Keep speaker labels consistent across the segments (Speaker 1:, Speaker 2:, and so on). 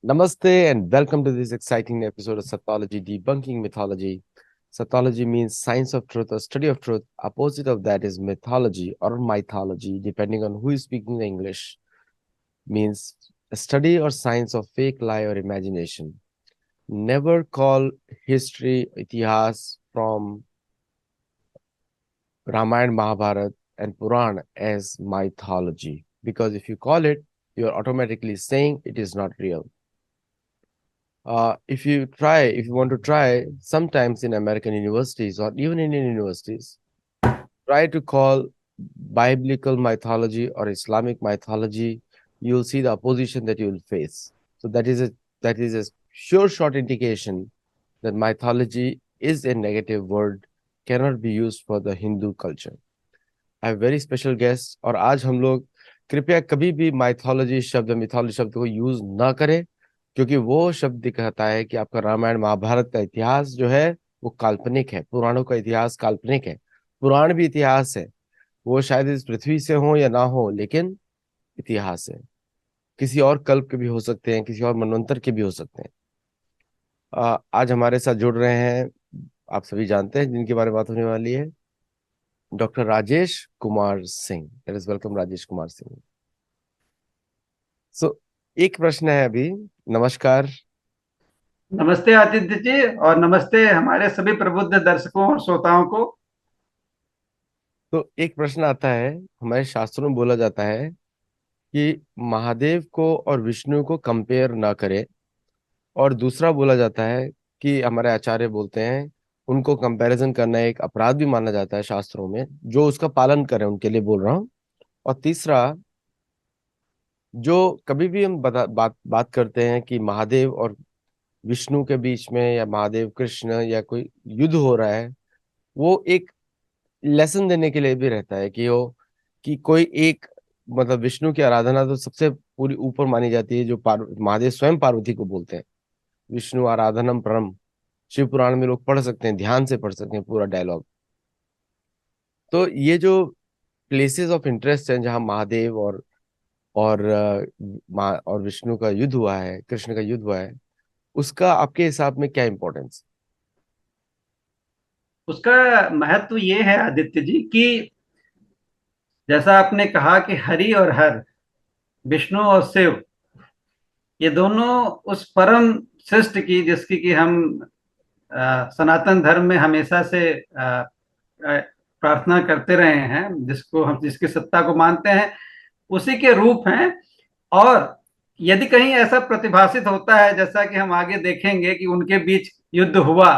Speaker 1: Namaste and welcome to this exciting episode of Satyology Debunking Mythology. Satyology means science of truth or study of truth. Opposite of that is mythology or mythology, depending on who is speaking the English. Means a study or science of fake lie or imagination. Never call history, itihas from Ramayana, Mahabharata and Puran as mythology. Because if you call it, you are automatically saying it is not real. If you want to try, sometimes in American universities or even Indian universities, try to call biblical mythology or Islamic mythology, you'll see the opposition that you will face. So that is a sure short indication that mythology is a negative word, cannot be used for the Hindu culture. I have very special guests और आज हम लोग कृपया कभी भी mythology शब्द को use ना करें, क्योंकि वो शब्द दिखाता है कि आपका रामायण महाभारत का इतिहास जो है वो काल्पनिक है। पुराणों का इतिहास काल्पनिक है। पुराण भी इतिहास है, वो शायद इस पृथ्वी से हो या ना हो, लेकिन इतिहास है। किसी और कल्प के भी हो सकते हैं, किसी और मनवंतर के भी हो सकते हैं। आज हमारे साथ जुड़ रहे हैं, आप सभी जानते हैं जिनके बारे में बात होने वाली है, doctor Rajesh Kumar Singh. Let us welcome Rajesh Kumar Singh. So एक प्रश्न है अभी। नमस्कार।
Speaker 2: नमस्ते आदित्य जी, और नमस्ते हमारे सभी प्रबुद्ध दर्शकों और श्रोताओं को।
Speaker 1: तो एक प्रश्न आता है, हमारे शास्त्रों में बोला जाता है कि महादेव को और विष्णु को कंपेयर ना करें, और दूसरा बोला जाता है कि हमारे आचार्य बोलते हैं उनको कंपैरिजन करना एक अपराध भी माना जाता है शास्त्रों में, जो उसका पालन करें उनके लिए बोल रहा हूँ। और तीसरा, जो कभी भी हम बात करते हैं कि महादेव और विष्णु के बीच में या महादेव कृष्ण या कोई युद्ध हो रहा है, वो एक लेसन देने के लिए भी रहता है कि वो कि कोई एक, मतलब विष्णु की आराधना तो सबसे पूरी ऊपर मानी जाती है, जो महादेव स्वयं पार्वती को बोलते हैं विष्णु आराधनम परम। शिव पुराण में लोग पढ़ सकते हैं, ध्यान से पढ़ सकते हैं पूरा डायलॉग। तो ये जो प्लेसेस ऑफ इंटरेस्ट हैं जहाँ महादेव और विष्णु का युद्ध हुआ है, कृष्ण का युद्ध हुआ है, उसका आपके हिसाब में क्या इंपॉर्टेंस?
Speaker 2: उसका महत्व ये है आदित्य जी कि जैसा आपने कहा कि हरि और हर, विष्णु और शिव, ये दोनों उस परम सृष्टि की, जिसकी कि हम सनातन धर्म में हमेशा से प्रार्थना करते रहे हैं, जिसको हम जिसकी सत्ता को मानते हैं, उसी के रूप हैं। और यदि कहीं ऐसा प्रतिभासित होता है, जैसा कि हम आगे देखेंगे कि उनके बीच युद्ध हुआ,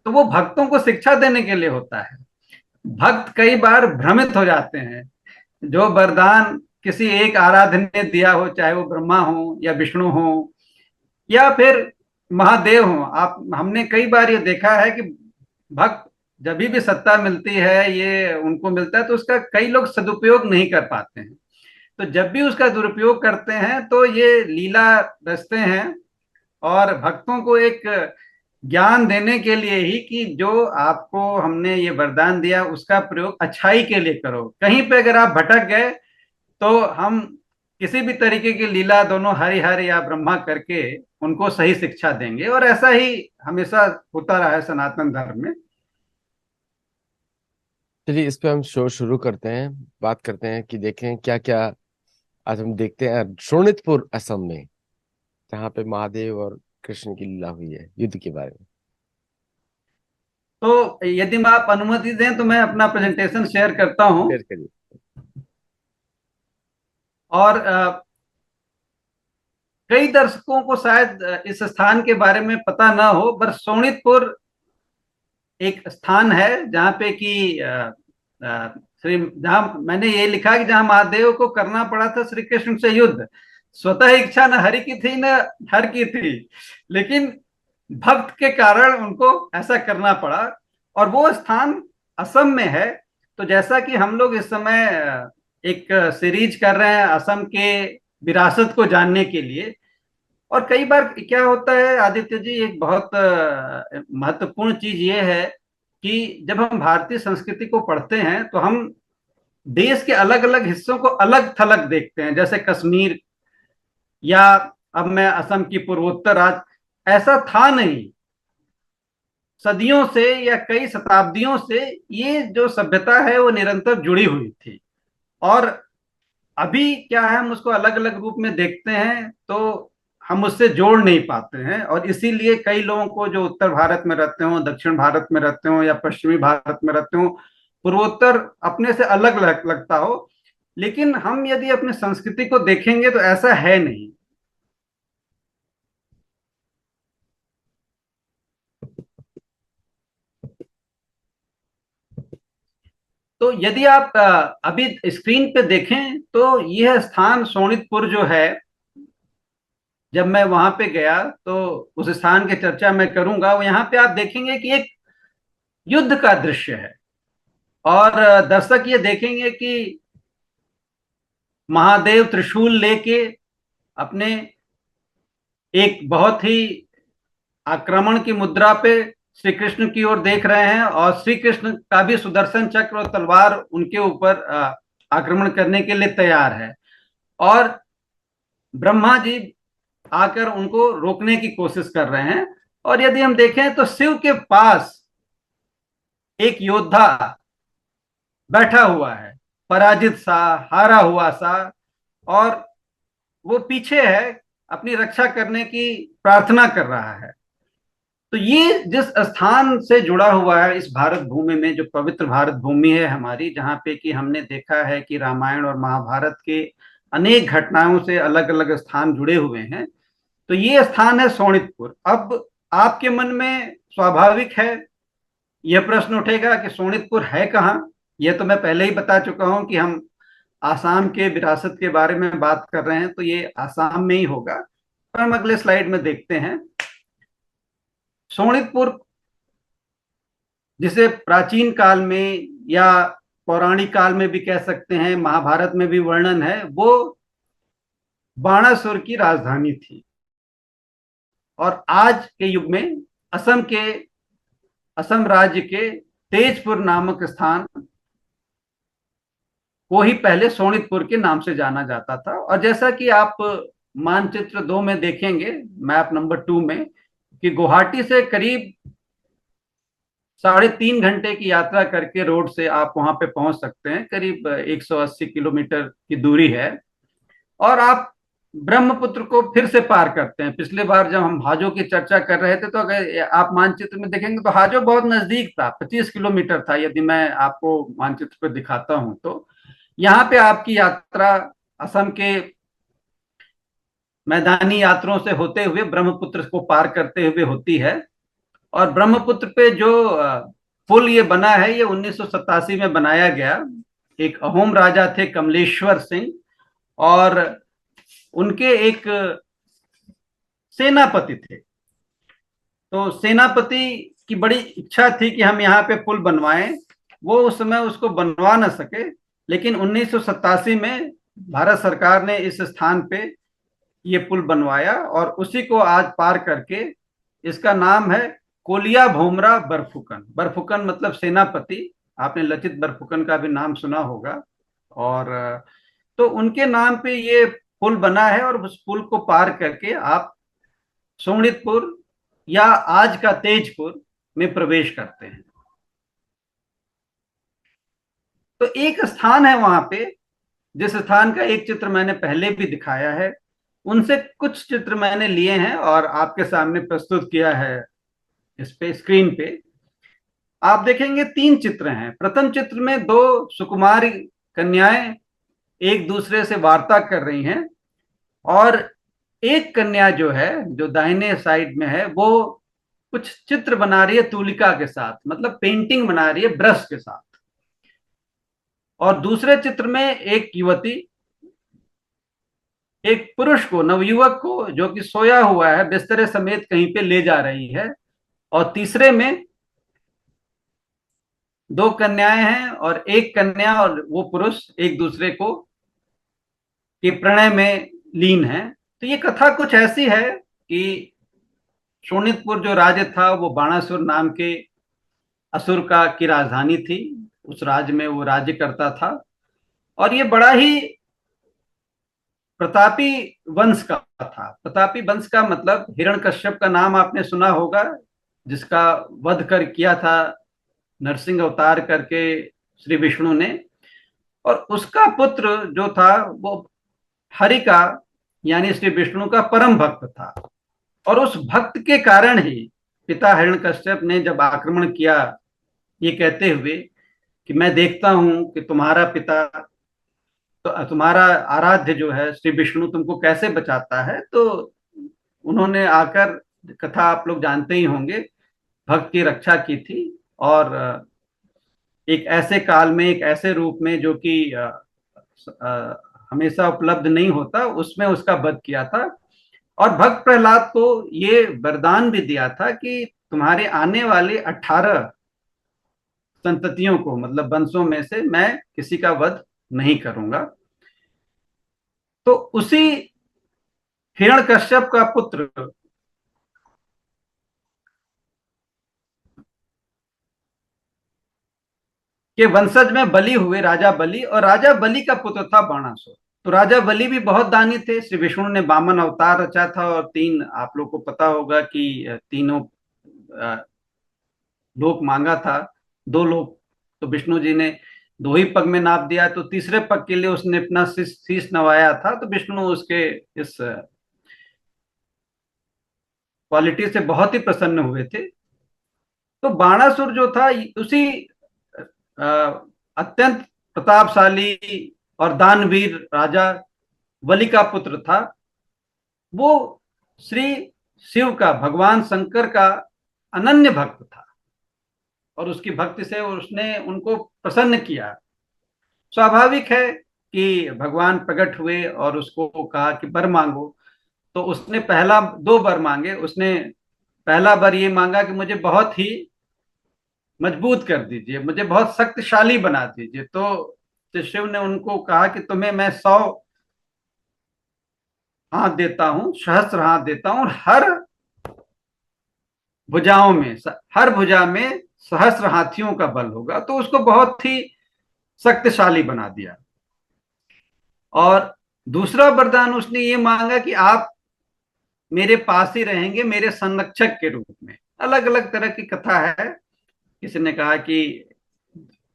Speaker 2: तो वो भक्तों को शिक्षा देने के लिए होता है। भक्त कई बार भ्रमित हो जाते हैं। जो वरदान किसी एक आराध्य ने दिया हो, चाहे वो ब्रह्मा हो या विष्णु हो या फिर महादेव हो, आप हमने कई बार ये देखा है कि भक्त जब भी सत्ता मिलती है, ये उनको मिलता है, तो उसका कई लोग सदुपयोग नहीं कर पाते हैं। तो जब भी उसका दुरुपयोग करते हैं तो ये लीला रचते हैं, और भक्तों को एक ज्ञान देने के लिए ही कि जो आपको हमने ये वरदान दिया, उसका प्रयोग अच्छाई के लिए करो। कहीं पे अगर आप भटक गए तो हम किसी भी तरीके की लीला दोनों हरि या ब्रह्मा करके उनको सही शिक्षा देंगे, और ऐसा ही हमेशा होता रहा है सनातन धर्म में।
Speaker 1: चलिए इस पे हम शो शुरू करते हैं, बात करते हैं कि देखें क्या क्या। आज हम देखते हैं शोणितपुर असम में, जहाँ पे महादेव और कृष्ण की लीला हुई है, युद्ध के बारे में।
Speaker 2: तो यदि आप अनुमति दें तो मैं अपना प्रेजेंटेशन शेयर करता हूं।
Speaker 1: शेयर करिए।
Speaker 2: और कई दर्शकों को शायद इस स्थान के बारे में पता ना हो, पर सोनितपुर एक स्थान है जहाँ पे कि श्री जहाँ मैंने ये लिखा कि जहाँ महादेव को करना पड़ा था श्री कृष्ण से युद्ध। स्वतः इच्छा न हरि की थी न हर की थी, लेकिन भक्त के कारण उनको ऐसा करना पड़ा। और वो स्थान असम में है। तो जैसा कि हम लोग इस समय एक सीरीज कर रहे हैं असम के विरासत को जानने के लिए, और कई बार क्या होता है आदित्य जी, एक बहुत महत्वपूर्ण चीज ये है कि जब हम भारतीय संस्कृति को पढ़ते हैं तो हम देश के अलग अलग हिस्सों को अलग थलग देखते हैं। जैसे कश्मीर या अब मैं असम की पूर्वोत्तर राज, ऐसा था नहीं। सदियों से या कई शताब्दियों से ये जो सभ्यता है वो निरंतर जुड़ी हुई थी। और अभी क्या है, हम उसको अलग अलग रूप में देखते हैं तो हम उससे जोड़ नहीं पाते हैं, और इसीलिए कई लोगों को जो उत्तर भारत में रहते हो, दक्षिण भारत में रहते हो या पश्चिमी भारत में रहते हो, पूर्वोत्तर अपने से अलग लगता हो। लेकिन हम यदि अपनी संस्कृति को देखेंगे तो ऐसा है नहीं। तो यदि आप अभी स्क्रीन पे देखें तो यह स्थान शोणितपुर जो है, जब मैं वहां पे गया तो उस स्थान की चर्चा मैं करूंगा। वो यहाँ पे आप देखेंगे कि एक युद्ध का दृश्य है, और दर्शक ये देखेंगे कि महादेव त्रिशूल लेके अपने एक बहुत ही आक्रमण की मुद्रा पे श्री कृष्ण की ओर देख रहे हैं, और श्री कृष्ण का भी सुदर्शन चक्र और तलवार उनके ऊपर आक्रमण करने के लिए तैयार है। और ब्रह्मा जी आकर उनको रोकने की कोशिश कर रहे हैं। और यदि हम देखें तो शिव के पास एक योद्धा बैठा हुआ है, पराजित सा, हारा हुआ सा, और वो पीछे है, अपनी रक्षा करने की प्रार्थना कर रहा है। तो ये जिस स्थान से जुड़ा हुआ है इस भारत भूमि में, जो पवित्र भारत भूमि है हमारी, जहाँ पे कि हमने देखा है कि रामायण और महाभारत के अनेक घटनाओं से अलग अलग स्थान जुड़े हुए हैं, तो ये स्थान है शोणितपुर। अब आपके मन में स्वाभाविक है यह प्रश्न उठेगा कि शोणितपुर है कहाँ। यह तो मैं पहले ही बता चुका हूं कि हम आसाम के विरासत के बारे में बात कर रहे हैं, तो ये आसाम में ही होगा। तो हम अगले स्लाइड में देखते हैं। शोणितपुर, जिसे प्राचीन काल में या पौराणिक काल में भी कह सकते हैं, महाभारत में भी वर्णन है, वो बाणासुर की राजधानी थी। और आज के युग में असम के, असम राज्य के तेजपुर नामक स्थान को ही पहले शोणितपुर के नाम से जाना जाता था। और जैसा कि आप मानचित्र 2 में देखेंगे, मैप नंबर 2 में, कि गुवाहाटी से करीब 3.5 घंटे की यात्रा करके रोड से आप वहां पे पहुंच सकते हैं। करीब 180 किलोमीटर की दूरी है। और आप ब्रह्मपुत्र को फिर से पार करते हैं। पिछली बार जब हम हाजो की चर्चा कर रहे थे तो अगर आप मानचित्र में देखेंगे तो हाजो बहुत नजदीक था, 25 किलोमीटर था, यदि मैं आपको मानचित्र पर दिखाता हूं तो। यहाँ पे आपकी यात्रा असम के मैदानी यात्रों से होते हुए ब्रह्मपुत्र को पार करते हुए होती है। और ब्रह्मपुत्र पे जो पुल ये बना है, ये 1987 में बनाया गया। एक अहोम राजा थे कमलेश्वर सिंह, और उनके एक सेनापति थे। तो सेनापति की बड़ी इच्छा थी कि हम यहाँ पे पुल बनवाएं। वो उस समय उसको बनवा न सके, लेकिन 1987 में भारत सरकार ने इस स्थान पे ये पुल बनवाया, और उसी को आज पार करके, इसका नाम है कोलिया भोमरा बरफुकन। बरफुकन मतलब सेनापति। आपने लचित बरफुकन का भी नाम सुना होगा। और तो उनके नाम पे ये पुल बना है, और उस पुल को पार करके आप शोणितपुर या आज का तेजपुर में प्रवेश करते हैं। तो एक स्थान है वहां पे, जिस स्थान का एक चित्र मैंने पहले भी दिखाया है, उनसे कुछ चित्र मैंने लिए हैं और आपके सामने प्रस्तुत किया है इस पे, स्क्रीन पे। आप देखेंगे 3 चित्र हैं। प्रथम चित्र में 2 सुकुमारी कन्याएं एक दूसरे से वार्ता कर रही हैं, और एक कन्या जो है, जो दाहिने साइड में है, वो कुछ चित्र बना रही है तूलिका के साथ, मतलब पेंटिंग बना रही है ब्रश के साथ। और दूसरे चित्र में एक युवती एक पुरुष को, नवयुवक को, जो कि सोया हुआ है, बिस्तरे समेत कहीं पे ले जा रही है। और तीसरे में 2 कन्याएं हैं, और एक कन्या और वो पुरुष एक दूसरे को के प्रणय में लीन है। तो ये कथा कुछ ऐसी है कि शोणितपुर जो राज्य था वो बाणासुर नाम के असुर का की राजधानी थी। उस राज्य में वो राज्य करता था। और ये बड़ा ही प्रतापी वंश का था। प्रतापी वंश का मतलब हिरण्यकश्यप का नाम आपने सुना होगा, जिसका वध कर किया था नरसिंह अवतार करके श्री विष्णु ने। और उसका पुत्र जो था वो हरि का यानी श्री विष्णु का परम भक्त था। और उस भक्त के कारण ही पिता हिरण्यकश्यप ने जब आक्रमण किया, ये कहते हुए कि मैं देखता हूं कि तुम्हारा पिता, तो तुम्हारा आराध्य जो है श्री विष्णु तुमको कैसे बचाता है, तो उन्होंने आकर, कथा आप लोग जानते ही होंगे, भक्त की रक्षा की थी। और एक ऐसे काल में, एक ऐसे रूप में जो कि हमेशा उपलब्ध नहीं होता, उसमें उसका वध किया था। और भक्त प्रहलाद को ये वरदान भी दिया था कि तुम्हारे आने वाले 18 संततियों को, मतलब वंशों में से मैं किसी का वध नहीं करूंगा। तो उसी हिरण्यकश्यप का पुत्र के वंशज में बलि हुए, राजा बलि, और राजा बलि का पुत्र था बाणासुर। तो राजा बलि भी बहुत दानी थे। श्री विष्णु ने वामन अवतार रचा था, और तीन, आप लोग को पता होगा कि तीनों लोक मांगा था, दो लोक तो विष्णु जी ने दो ही पग में नाप दिया, तो तीसरे पग के लिए उसने अपना शीश नवाया था। तो विष्णु उसके इस क्वालिटी से बहुत ही प्रसन्न हुए थे। तो बाणासुर जो था उसी अत्यंत प्रतापशाली और दानवीर राजा बलि का पुत्र था। वो श्री शिव का, भगवान शंकर का अनन्य भक्त था, और उसकी भक्ति से उसने उनको प्रसन्न किया। स्वाभाविक है कि भगवान प्रकट हुए और उसको कहा कि वर मांगो। तो उसने पहला दो वर मांगे। उसने पहला वर ये मांगा कि मुझे बहुत ही मजबूत कर दीजिए, मुझे बहुत शक्तिशाली बना दीजिए। तो शिव ने उनको कहा कि तुम्हें मैं 100 हाथ देता हूं, सहस्त्र हाथ देता हूं, और भुजाओं में हर भुजा में सहस्त्र हाथियों का बल होगा। तो उसको बहुत ही शक्तिशाली बना दिया। और दूसरा वरदान उसने ये मांगा कि आप मेरे पास ही रहेंगे, मेरे संरक्षक के रूप में। अलग अलग तरह की कथा है। किसी ने कहा कि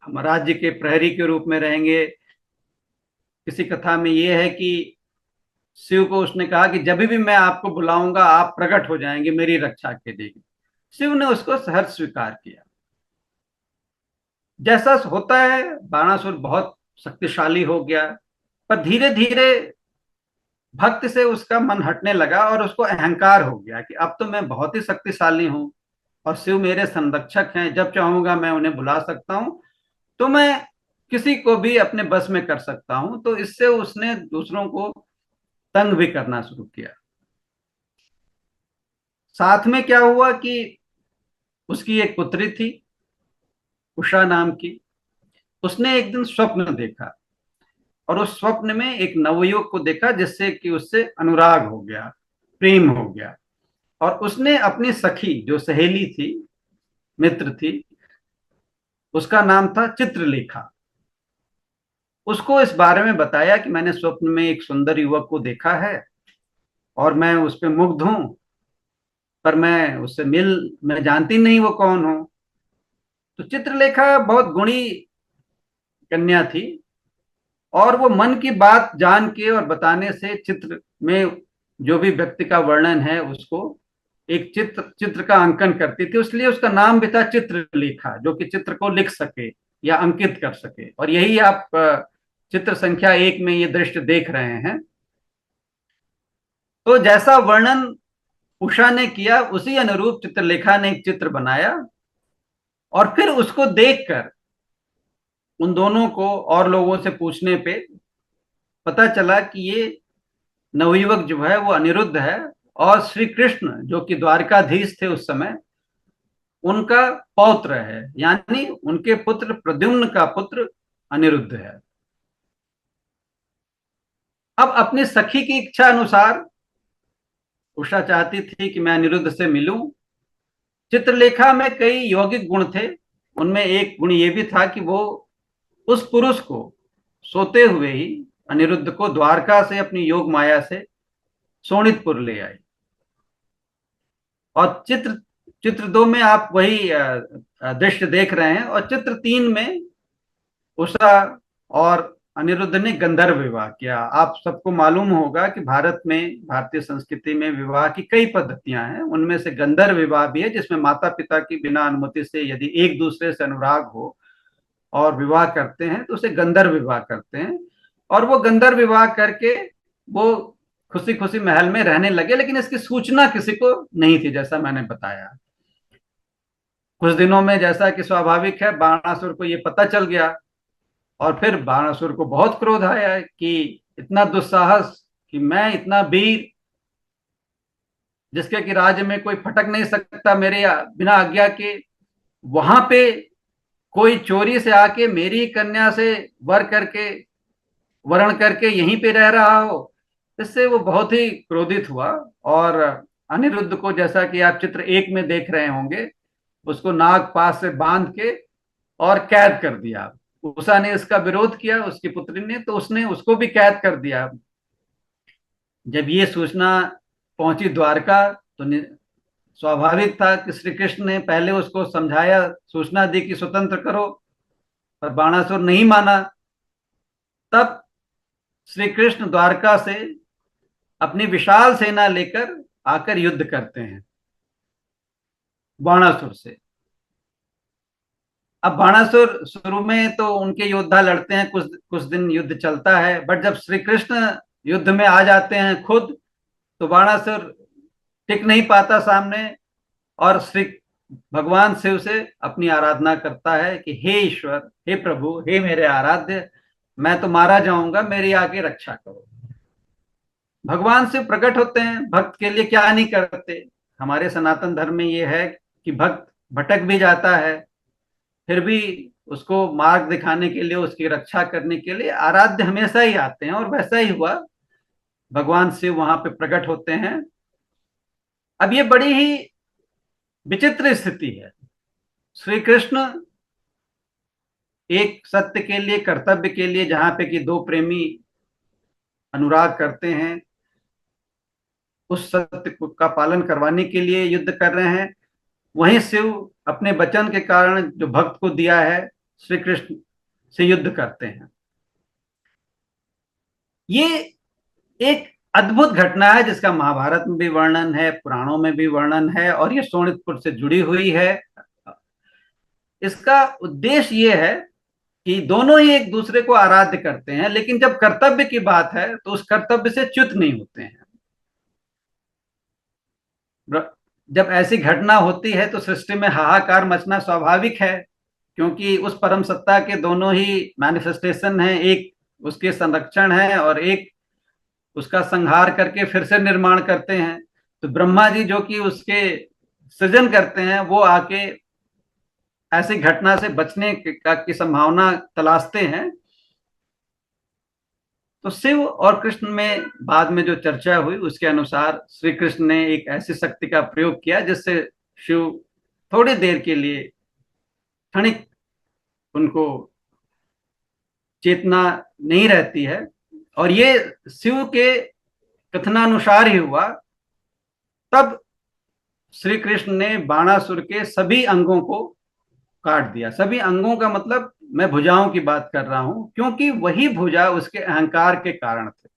Speaker 2: हम राज्य के प्रहरी के रूप में रहेंगे। किसी कथा में ये है कि शिव को उसने कहा कि जब भी मैं आपको बुलाऊंगा आप प्रकट हो जाएंगे मेरी रक्षा के लिए। शिव ने उसको सहर्ष स्वीकार किया। जैसा होता है, बाणासुर बहुत शक्तिशाली हो गया, पर धीरे धीरे भक्त से उसका मन हटने लगा, और उसको अहंकार हो गया कि अब तो मैं बहुत ही शक्तिशाली हूं, और शिव मेरे संरक्षक हैं, जब चाहूंगा मैं उन्हें बुला सकता हूं, तो मैं किसी को भी अपने बस में कर सकता हूं। तो इससे उसने दूसरों को तंग भी करना शुरू किया। साथ में क्या हुआ कि उसकी एक पुत्री थी, उषा नाम की। उसने एक दिन स्वप्न देखा, और उस स्वप्न में एक नवयुवक को देखा जिससे कि उससे अनुराग हो गया, प्रेम हो गया। और उसने अपनी सखी, जो सहेली थी, मित्र थी, उसका नाम था चित्रलेखा, उसको इस बारे में बताया कि मैंने स्वप्न में एक सुंदर युवक को देखा है, और मैं उस पर मुग्ध हूं, पर मैं जानती नहीं वो कौन हो। तो चित्रलेखा बहुत गुणी कन्या थी, और वो मन की बात जान के और बताने से चित्र में जो भी व्यक्ति का वर्णन है उसको एक चित्र का अंकन करती थी। इसलिए उसका नाम भी था चित्रलेखा, जो कि चित्र को लिख सके या अंकित कर सके। और यही आप चित्र संख्या 1 में ये दृश्य देख रहे हैं। तो जैसा वर्णन उषा ने किया, उसी अनुरूप चित्रलेखा ने एक चित्र बनाया, और फिर उसको देखकर उन दोनों को और लोगों से पूछने पे पता चला कि ये नवयुवक जो है वो अनिरुद्ध है, और श्री कृष्ण जो कि द्वारकाधीश थे उस समय, उनका पौत्र है, यानी उनके पुत्र प्रद्युम्न का पुत्र अनिरुद्ध है। अब अपनी सखी की इच्छा अनुसार उषा चाहती थी कि मैं अनिरुद्ध से मिलूं। चित्रलेखा में कई यौगिक गुण थे। उनमें एक गुण ये भी था कि वो उस पुरुष को सोते हुए ही अनिरुद्ध को द्वारका से अपनी योग माया से शोणितपुर ले आई। और चित्र चित्र 2 में आप वही दृश्य देख रहे हैं, और चित्र 3 में उषा और अनिरुद्ध ने गंधर्व विवाह किया। आप सबको मालूम होगा कि भारत में, भारतीय संस्कृति में विवाह की कई पद्धतियां हैं, उनमें से गंधर्व विवाह भी है, जिसमें माता पिता की बिना अनुमति से यदि एक दूसरे से अनुराग हो और विवाह करते हैं तो उसे गंधर्व विवाह करते हैं। और वो गंधर्व विवाह करके वो खुशी खुशी महल में रहने लगे, लेकिन इसकी सूचना किसी को नहीं थी, जैसा मैंने बताया। कुछ दिनों में, जैसा कि स्वाभाविक है, बाणासुर को ये पता चल गया, और फिर बाणासुर को बहुत क्रोध आया कि इतना दुस्साहस, कि मैं इतना वीर, जिसके कि राज्य में कोई फटक नहीं सकता मेरे बिना आज्ञा के, वहां पे कोई चोरी से आके मेरी कन्या से वरण करके यहीं पे रह रहा हो। इससे वो बहुत ही क्रोधित हुआ, और अनिरुद्ध को, जैसा कि आप चित्र 1 में देख रहे होंगे, उसको नाग पास से बांध के और कैद कर दिया। उषा ने इसका विरोध किया, उसकी पुत्री ने, तो उसने उसको भी कैद कर दिया। जब ये सूचना पहुंची द्वारका, तो स्वाभाविक था कि श्री कृष्ण ने पहले उसको समझाया, सूचना दी कि स्वतंत्र करो, पर बाणासुर नहीं माना। तब श्री कृष्ण द्वारका से अपनी विशाल सेना लेकर आकर युद्ध करते हैं बाणासुर से। अब बाणासुर शुरू में तो उनके योद्धा लड़ते हैं, कुछ कुछ दिन युद्ध चलता है, बट जब श्री कृष्ण युद्ध में आ जाते हैं खुद, तो बाणासुर टिक नहीं पाता सामने, और श्री भगवान शिव से अपनी आराधना करता है कि हे ईश्वर, हे प्रभु, हे मेरे आराध्य, मैं तो मारा जाऊंगा, मेरी आके रक्षा करो। भगवान शिव प्रकट होते हैं, भक्त के लिए क्या नहीं करते। हमारे सनातन धर्म में ये है कि भक्त भटक भी जाता है, फिर भी उसको मार्ग दिखाने के लिए, उसकी रक्षा करने के लिए आराध्य हमेशा ही आते हैं, और वैसा ही हुआ। भगवान शिव वहां पे प्रकट होते हैं। अब ये बड़ी ही विचित्र स्थिति है। श्री कृष्ण एक सत्य के लिए, कर्तव्य के लिए, जहां पे कि दो प्रेमी अनुराग करते हैं, उस सत्य का पालन करवाने के लिए युद्ध कर रहे हैं। वहीं शिव अपने वचन के कारण जो भक्त को दिया है, श्री कृष्ण से युद्ध करते हैं। ये एक अद्भुत घटना है, जिसका महाभारत में भी वर्णन है, पुराणों में भी वर्णन है, और ये शोणितपुर से जुड़ी हुई है। इसका उद्देश्य ये है कि दोनों ही एक दूसरे को आराध्य करते हैं, लेकिन जब कर्तव्य की बात है तो उस कर्तव्य से च्युत नहीं होते हैं। जब ऐसी घटना होती है तो सृष्टि में हाहाकार मचना स्वाभाविक है, क्योंकि उस परम सत्ता के दोनों ही मैनिफेस्टेशन है, एक उसके संरक्षण है और एक उसका संहार करके फिर से निर्माण करते हैं। तो ब्रह्मा जी जो कि उसके सृजन करते हैं, वो आके ऐसी घटना से बचने की संभावना तलाशते हैं। तो शिव और कृष्ण में बाद में जो चर्चा हुई, उसके अनुसार श्री कृष्ण ने एक ऐसी शक्ति का प्रयोग किया जिससे शिव थोड़ी देर के लिए, क्षणिक, उनको चेतना नहीं रहती है, और ये शिव के कथनानुसार ही हुआ। तब श्री कृष्ण ने बाणासुर के सभी अंगों को काट दिया। सभी अंगों का मतलब मैं भुजाओं की बात कर रहा हूं, क्योंकि वही भुजा उसके अहंकार के कारण थे।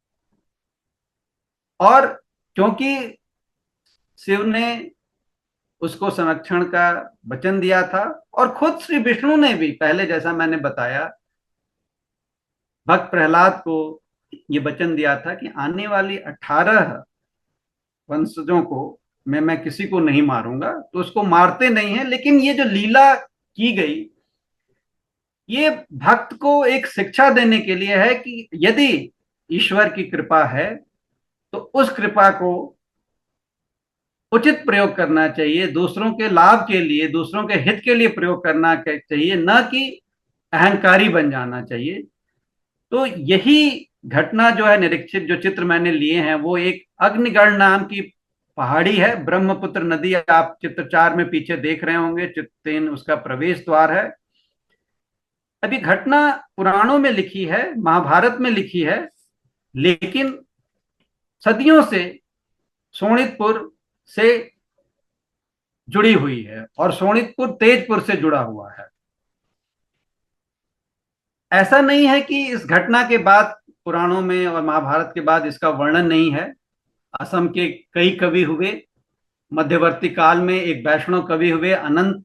Speaker 2: और क्योंकि शिव ने उसको संरक्षण का वचन दिया था, और खुद श्री विष्णु ने भी पहले, जैसा मैंने बताया, भक्त प्रहलाद को ये वचन दिया था कि आने वाली 18 वंशजों को मैं किसी को नहीं मारूंगा। तो उसको मारते नहीं है, लेकिन ये जो लीला की गई, ये भक्त को एक शिक्षा देने के लिए है कि यदि ईश्वर की कृपा है तो उस कृपा को उचित प्रयोग करना चाहिए, दूसरों के लाभ के लिए, दूसरों के हित के लिए प्रयोग करना चाहिए, न कि अहंकारी बन जाना चाहिए। तो यही घटना जो है, निरीक्षित जो चित्र मैंने लिए हैं, वो एक अग्निगढ़ नाम की पहाड़ी है, ब्रह्मपुत्र नदी आप चित्र 4 में पीछे देख रहे होंगे, चित्र 3 उसका प्रवेश द्वार है। अभी घटना पुराणों में लिखी है, महाभारत में लिखी है, लेकिन सदियों से शोणितपुर से जुड़ी हुई है और शोणितपुर तेजपुर से जुड़ा हुआ है। ऐसा नहीं है कि इस घटना के बाद पुराणों में और महाभारत के बाद इसका वर्णन नहीं है। असम के कई कवि हुए, मध्यवर्ती काल में एक वैष्णव कवि हुए अनंत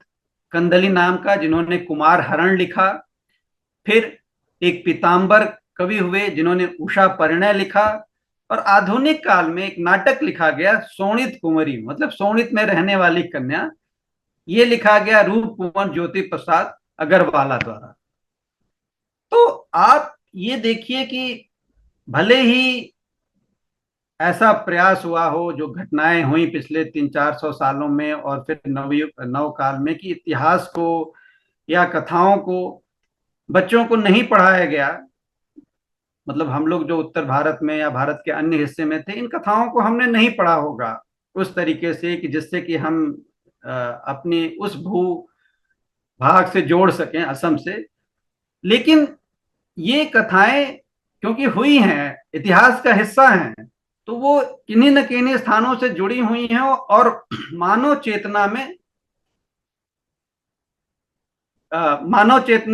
Speaker 2: कंदली नाम का, जिन्होंने कुमार हरण लिखा। फिर एक पीताम्बर कवि हुए जिन्होंने उषा परिणय लिखा। और आधुनिक काल में एक नाटक लिखा गया शोणित कुंवरी, मतलब शोणित में रहने वाली कन्या। ये लिखा गया रूप कुंवर ज्योति प्रसाद अग्रवाला द्वारा। तो आप ये देखिए कि भले ही ऐसा प्रयास हुआ हो, जो घटनाएं हुई पिछले 300-400 सालों में और फिर नव काल में, कि इतिहास को या कथाओं को बच्चों को नहीं पढ़ाया गया। मतलब हम लोग जो उत्तर भारत में या भारत के अन्य हिस्से में थे, इन कथाओं को हमने नहीं पढ़ा होगा उस तरीके से कि जिससे कि हम अपनी उस भू भाग से जोड़ सकें, असम से। लेकिन ये कथाएं क्योंकि हुई हैं, इतिहास का हिस्सा हैं, तो वो किन्हीं न किन्हीं स्थानों से जुड़ी हुई हैं और मानव चेतना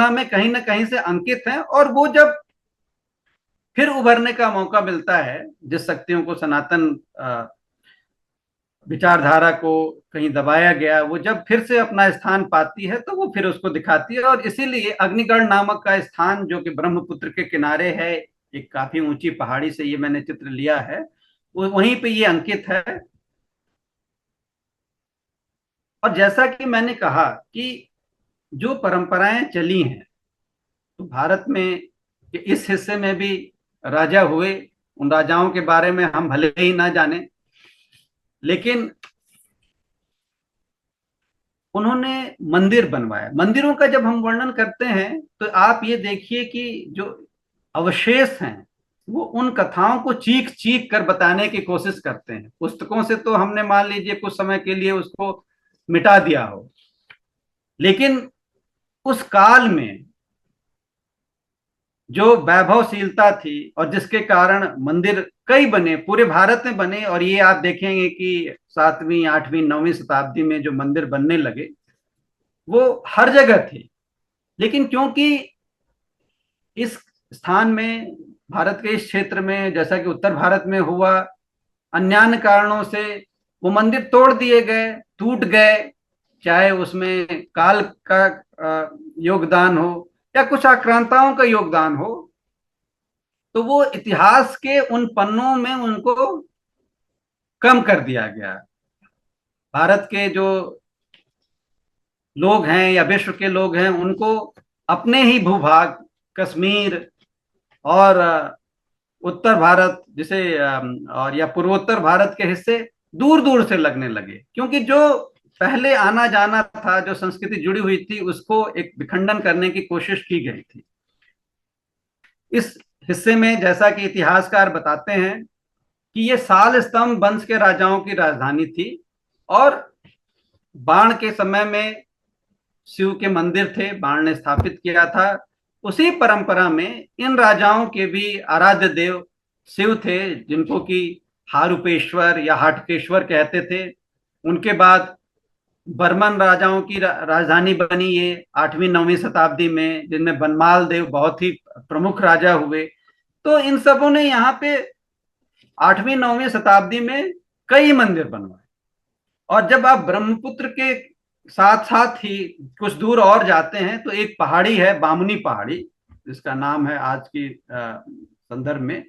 Speaker 2: में कहीं ना कहीं से अंकित हैं। और वो जब फिर उभरने का मौका मिलता है, जिस शक्तियों को सनातन विचारधारा को कहीं दबाया गया, वो जब फिर से अपना स्थान पाती है तो वो फिर उसको दिखाती है। और इसीलिए अग्निगढ़ नामक का स्थान, जो कि ब्रह्मपुत्र के किनारे है, एक काफी ऊंची पहाड़ी से ये मैंने चित्र लिया है, वो वहीं पे ये अंकित है। और जैसा कि मैंने कहा कि जो परंपराएं चली हैं, तो भारत में इस हिस्से में भी राजा हुए। उन राजाओं के बारे में हम भले ही ना जाने, लेकिन उन्होंने मंदिर बनवाया। मंदिरों का जब हम वर्णन करते हैं तो आप ये देखिए कि जो अवशेष हैं, वो उन कथाओं को चीख चीख कर बताने की कोशिश करते हैं। पुस्तकों से तो हमने मान लीजिए कुछ समय के लिए उसको मिटा दिया हो, लेकिन उस काल में जो वैभवशीलता थी और जिसके कारण मंदिर कई बने, पूरे भारत में बने। और ये आप देखेंगे कि 7वीं 8वीं 9वीं शताब्दी में जो मंदिर बनने लगे, वो हर जगह थे। लेकिन क्योंकि इस स्थान में, भारत के इस क्षेत्र में, जैसा कि उत्तर भारत में हुआ, अन्य कारणों से वो मंदिर तोड़ दिए गए, टूट गए। चाहे उसमें काल का योगदान हो या कुछ आक्रांताओं का योगदान हो, तो वो इतिहास के उन पन्नों में उनको कम कर दिया गया। भारत के जो लोग हैं या विश्व के लोग हैं, उनको अपने ही भूभाग, कश्मीर और उत्तर भारत जिसे और या पूर्वोत्तर भारत के हिस्से दूर दूर से लगने लगे, क्योंकि जो पहले आना जाना था, जो संस्कृति जुड़ी हुई थी, उसको एक विखंडन करने की कोशिश की गई थी। इस हिस्से में, जैसा कि इतिहासकार बताते हैं, कि ये साल स्तंभ वंश के राजाओं की राजधानी थी। और बाण के समय में शिव के मंदिर थे, बाण ने स्थापित किया था। उसी परंपरा में इन राजाओं के भी आराध्य देव शिव थे, जिनको कि हारूपेश्वर या हाटकेश्वर कहते थे। उनके बाद बर्मन राजाओं की राजधानी बनी ये 8वीं 9वीं शताब्दी में, जिनमें बनमाल देव बहुत ही प्रमुख राजा हुए। तो इन सबों ने यहाँ पे 8वीं 9वीं शताब्दी में कई मंदिर बनवाए। और जब आप ब्रह्मपुत्र के साथ साथ ही कुछ दूर और जाते हैं, तो एक पहाड़ी है, बामुनी पहाड़ी, जिसका नाम है आज की संदर्भ में।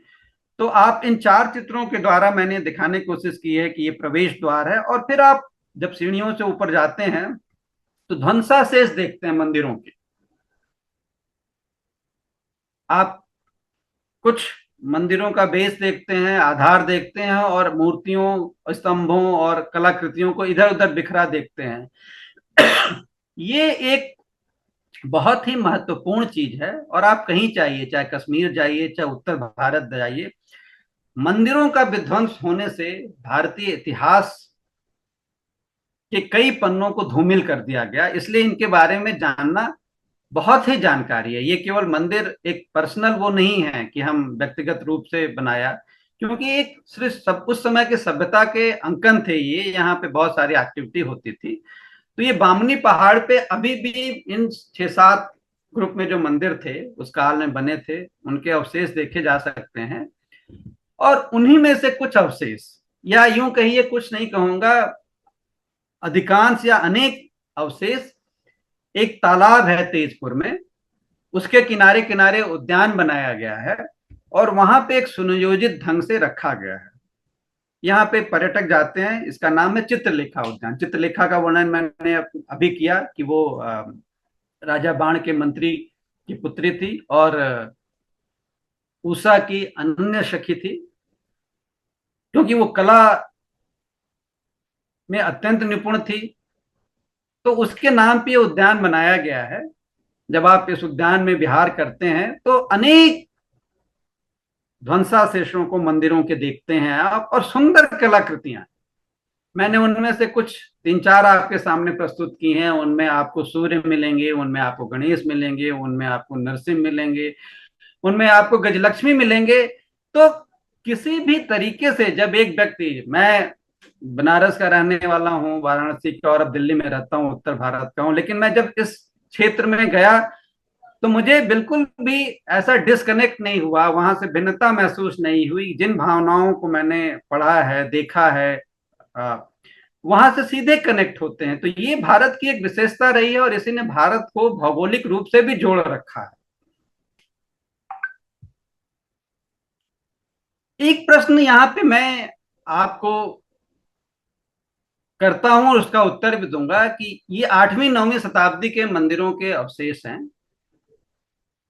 Speaker 2: तो आप इन 4 चित्रों के द्वारा मैंने दिखाने की कोशिश की है कि ये प्रवेश द्वार है। और फिर आप जब सीढ़ियों से ऊपर जाते हैं तो ध्वंसावशेष देखते हैं मंदिरों के। आप कुछ मंदिरों का बेस देखते हैं, आधार देखते हैं, और मूर्तियों, स्तंभों और कलाकृतियों को इधर उधर बिखरा देखते हैं। ये एक बहुत ही महत्वपूर्ण चीज है। और आप कहीं चाहिए, चाहे कश्मीर जाइए, चाहे उत्तर भारत जाइए, मंदिरों का विध्वंस होने से भारतीय इतिहास के कई पन्नों को धूमिल कर दिया गया। इसलिए इनके बारे में जानना बहुत ही जानकारी है। ये केवल मंदिर एक पर्सनल वो नहीं है कि हम व्यक्तिगत रूप से बनाया, क्योंकि एक सिर्फ सब उस समय के सभ्यता के अंकन थे, ये यहाँ पे बहुत सारी एक्टिविटी होती थी। तो ये बामनी पहाड़ पे अभी भी इन 6-7 ग्रुप में जो मंदिर थे उस काल में बने थे, उनके अवशेष देखे जा सकते हैं। और उन्हीं में से कुछ अवशेष, या यूं कहिए, कुछ नहीं कहूंगा, अधिकांश या अनेक अवशेष एक तालाब है तेजपुर में, उसके किनारे किनारे उद्यान बनाया गया है और वहां पे एक सुनियोजित ढंग से रखा गया है। यहाँ पे पर्यटक जाते हैं। इसका नाम है चित्रलेखा उद्यान। चित्रलेखा का वर्णन मैंने अभी किया कि वो राजा बाण के मंत्री की पुत्री थी और उषा की अनन्य सखी थी, क्योंकि वो कला में अत्यंत निपुण थी। तो उसके नाम पे उद्यान बनाया गया है। जब आप इस उद्यान में विहार करते हैं तो अनेक ध्वंसावशेषों को, मंदिरों के देखते हैं आप, और सुंदर कलाकृतियां। मैंने उनमें से कुछ 3-4 आपके सामने प्रस्तुत की हैं। उनमें आपको सूर्य मिलेंगे, उनमें आपको गणेश मिलेंगे, उनमें आपको नरसिंह मिलेंगे, उनमें आपको गजलक्ष्मी मिलेंगे। तो किसी भी तरीके से जब एक व्यक्ति, मैं बनारस का रहने वाला हूँ, वाराणसी का, और अब दिल्ली में रहता हूँ, उत्तर भारत का हूँ, लेकिन मैं जब इस क्षेत्र में गया तो मुझे बिल्कुल भी ऐसा डिस्कनेक्ट नहीं हुआ, वहां से भिन्नता महसूस नहीं हुई। जिन भावनाओं को मैंने पढ़ा है, देखा है, वहां से सीधे कनेक्ट होते हैं। तो ये भारत की एक विशेषता रही है और इसी ने भारत को भौगोलिक रूप से भी जोड़ रखा है। एक प्रश्न यहाँ पे मैं आपको करता हूं और उसका उत्तर भी दूंगा कि ये 8वीं 9वीं शताब्दी के मंदिरों के अवशेष हैं,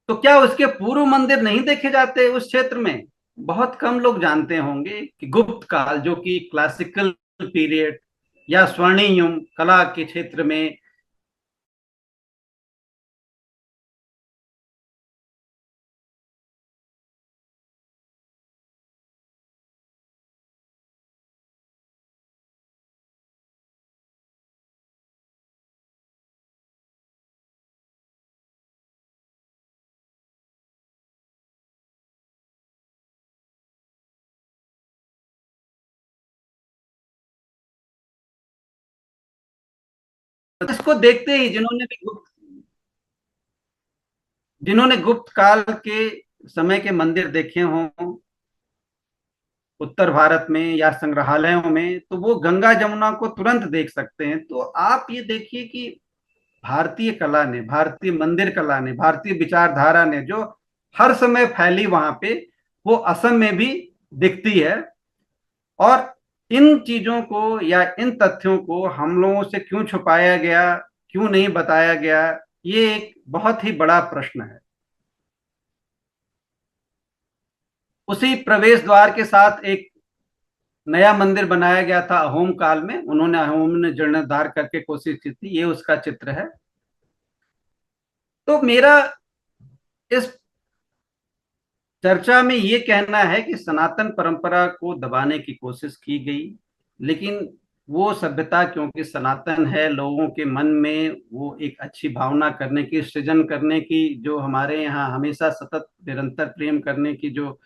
Speaker 2: तो क्या उसके पूर्व मंदिर नहीं देखे जाते उस क्षेत्र में? बहुत कम लोग जानते होंगे कि गुप्त काल, जो कि क्लासिकल पीरियड या स्वर्णिम युग कला के क्षेत्र में, इसको देखते ही जिन्होंने गुप्त काल के समय के मंदिर देखे हों उत्तर भारत में या संग्रहालयों में, तो वो गंगा जमुना को तुरंत देख सकते हैं। तो आप ये देखिए कि भारतीय कला ने, भारतीय मंदिर कला ने, भारतीय विचारधारा ने जो हर समय फैली वहां पे, वो असम में भी दिखती है। और इन चीजों को या इन तथ्यों को हम लोगों से क्यों छुपाया गया, क्यों नहीं बताया गया, ये एक बहुत ही बड़ा प्रश्न है। उसी प्रवेश द्वार के साथ एक नया मंदिर बनाया गया था अहोम काल में, उन्होंने अहोम ने जीर्णोद्धार करके कोशिश की थी, ये उसका चित्र है। तो मेरा इस चर्चा में ये कहना है कि सनातन परंपरा को दबाने की कोशिश की गई, लेकिन वो सभ्यता, क्योंकि सनातन है, लोगों के मन में वो एक अच्छी भावना करने की, सृजन करने की, जो हमारे यहाँ हमेशा सतत निरंतर प्रेम करने की जो